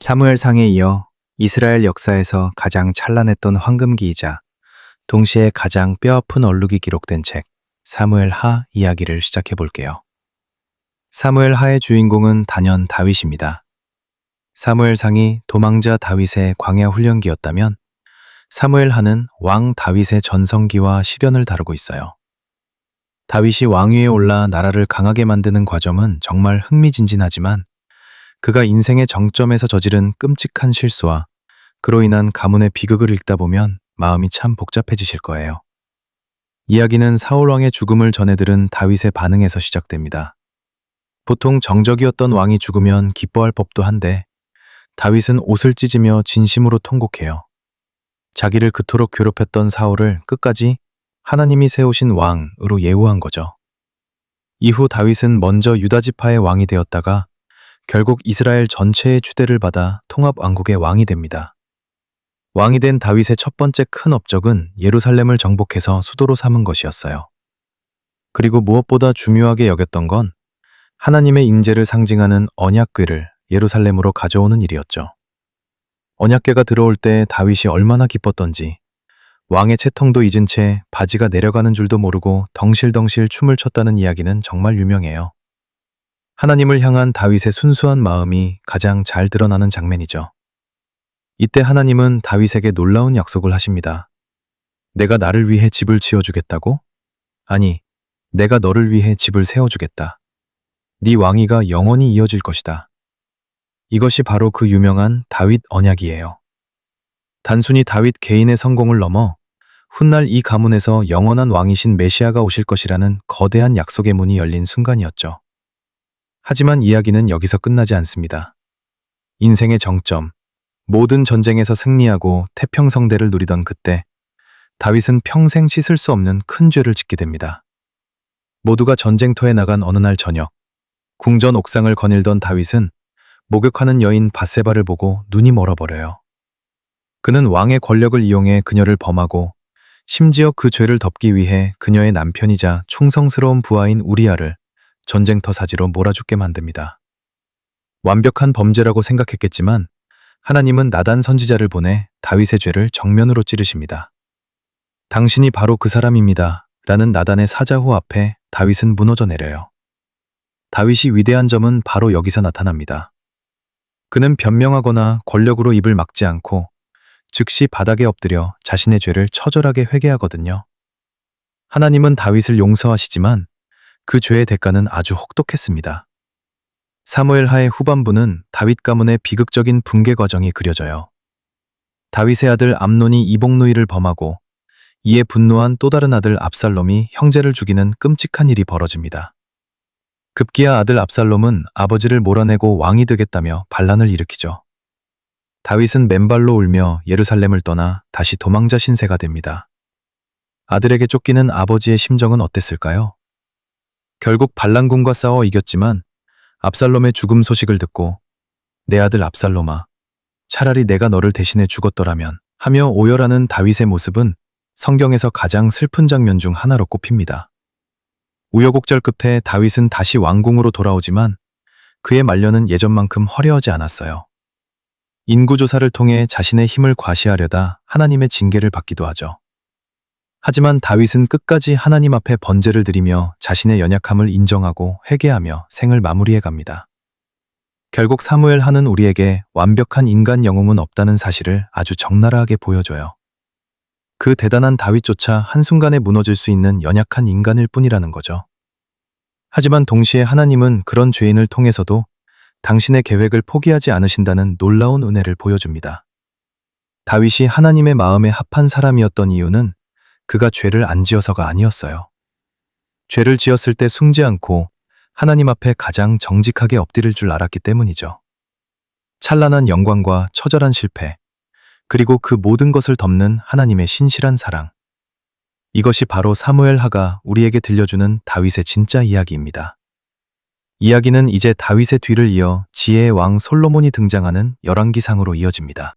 사무엘상에 이어 이스라엘 역사에서 가장 찬란했던 황금기이자 동시에 가장 뼈아픈 얼룩이 기록된 책 사무엘하 이야기를 시작해 볼게요. 사무엘하의 주인공은 단연 다윗입니다. 사무엘상이 도망자 다윗의 광야 훈련기였다면 사무엘하는 왕 다윗의 전성기와 시련을 다루고 있어요. 다윗이 왕위에 올라 나라를 강하게 만드는 과정은 정말 흥미진진하지만 그가 인생의 정점에서 저지른 끔찍한 실수와 그로 인한 가문의 비극을 읽다 보면 마음이 참 복잡해지실 거예요. 이야기는 사울왕의 죽음을 전해 들은 다윗의 반응에서 시작됩니다. 보통 정적이었던 왕이 죽으면 기뻐할 법도 한데 다윗은 옷을 찢으며 진심으로 통곡해요. 자기를 그토록 괴롭혔던 사울을 끝까지 하나님이 세우신 왕으로 예우한 거죠. 이후 다윗은 먼저 유다 지파의 왕이 되었다가 결국 이스라엘 전체의 추대를 받아 통합왕국의 왕이 됩니다. 왕이 된 다윗의 첫 번째 큰 업적은 예루살렘을 정복해서 수도로 삼은 것이었어요. 그리고 무엇보다 중요하게 여겼던 건 하나님의 임재를 상징하는 언약궤를 예루살렘으로 가져오는 일이었죠. 언약궤가 들어올 때 다윗이 얼마나 기뻤던지 왕의 채통도 잊은 채 바지가 내려가는 줄도 모르고 덩실덩실 춤을 췄다는 이야기는 정말 유명해요. 하나님을 향한 다윗의 순수한 마음이 가장 잘 드러나는 장면이죠. 이때 하나님은 다윗에게 놀라운 약속을 하십니다. 내가 나를 위해 집을 지어주겠다고? 아니, 내가 너를 위해 집을 세워주겠다. 네 왕위가 영원히 이어질 것이다. 이것이 바로 그 유명한 다윗 언약이에요. 단순히 다윗 개인의 성공을 넘어 훗날 이 가문에서 영원한 왕이신 메시아가 오실 것이라는 거대한 약속의 문이 열린 순간이었죠. 하지만 이야기는 여기서 끝나지 않습니다. 인생의 정점, 모든 전쟁에서 승리하고 태평성대를 누리던 그때 다윗은 평생 씻을 수 없는 큰 죄를 짓게 됩니다. 모두가 전쟁터에 나간 어느 날 저녁, 궁전 옥상을 거닐던 다윗은 목욕하는 여인 밧세바를 보고 눈이 멀어버려요. 그는 왕의 권력을 이용해 그녀를 범하고 심지어 그 죄를 덮기 위해 그녀의 남편이자 충성스러운 부하인 우리아를 전쟁터 사지로 몰아죽게 만듭니다. 완벽한 범죄라고 생각했겠지만 하나님은 나단 선지자를 보내 다윗의 죄를 정면으로 찌르십니다. 당신이 바로 그 사람입니다. 라는 나단의 사자호 앞에 다윗은 무너져 내려요. 다윗이 위대한 점은 바로 여기서 나타납니다. 그는 변명하거나 권력으로 입을 막지 않고 즉시 바닥에 엎드려 자신의 죄를 처절하게 회개하거든요. 하나님은 다윗을 용서하시지만 그 죄의 대가는 아주 혹독했습니다. 사무엘하의 후반부는 다윗 가문의 비극적인 붕괴 과정이 그려져요. 다윗의 아들 암논이 이복누이를 범하고 이에 분노한 또 다른 아들 압살롬이 형제를 죽이는 끔찍한 일이 벌어집니다. 급기야 아들 압살롬은 아버지를 몰아내고 왕이 되겠다며 반란을 일으키죠. 다윗은 맨발로 울며 예루살렘을 떠나 다시 도망자 신세가 됩니다. 아들에게 쫓기는 아버지의 심정은 어땠을까요? 결국 반란군과 싸워 이겼지만 압살롬의 죽음 소식을 듣고 내 아들 압살롬아, 차라리 내가 너를 대신해 죽었더라면 하며 오열하는 다윗의 모습은 성경에서 가장 슬픈 장면 중 하나로 꼽힙니다. 우여곡절 끝에 다윗은 다시 왕궁으로 돌아오지만 그의 말년은 예전만큼 화려하지 않았어요. 인구조사를 통해 자신의 힘을 과시하려다 하나님의 징계를 받기도 하죠. 하지만 다윗은 끝까지 하나님 앞에 번제를 드리며 자신의 연약함을 인정하고 회개하며 생을 마무리해 갑니다. 결국 사무엘하는 우리에게 완벽한 인간 영웅은 없다는 사실을 아주 적나라하게 보여줘요. 그 대단한 다윗조차 한순간에 무너질 수 있는 연약한 인간일 뿐이라는 거죠. 하지만 동시에 하나님은 그런 죄인을 통해서도 당신의 계획을 포기하지 않으신다는 놀라운 은혜를 보여줍니다. 다윗이 하나님의 마음에 합한 사람이었던 이유는 그가 죄를 안 지어서가 아니었어요. 죄를 지었을 때 숨지 않고 하나님 앞에 가장 정직하게 엎드릴 줄 알았기 때문이죠. 찬란한 영광과 처절한 실패, 그리고 그 모든 것을 덮는 하나님의 신실한 사랑. 이것이 바로 사무엘하가 우리에게 들려주는 다윗의 진짜 이야기입니다. 이야기는 이제 다윗의 뒤를 이어 지혜의 왕 솔로몬이 등장하는 열왕기상으로 이어집니다.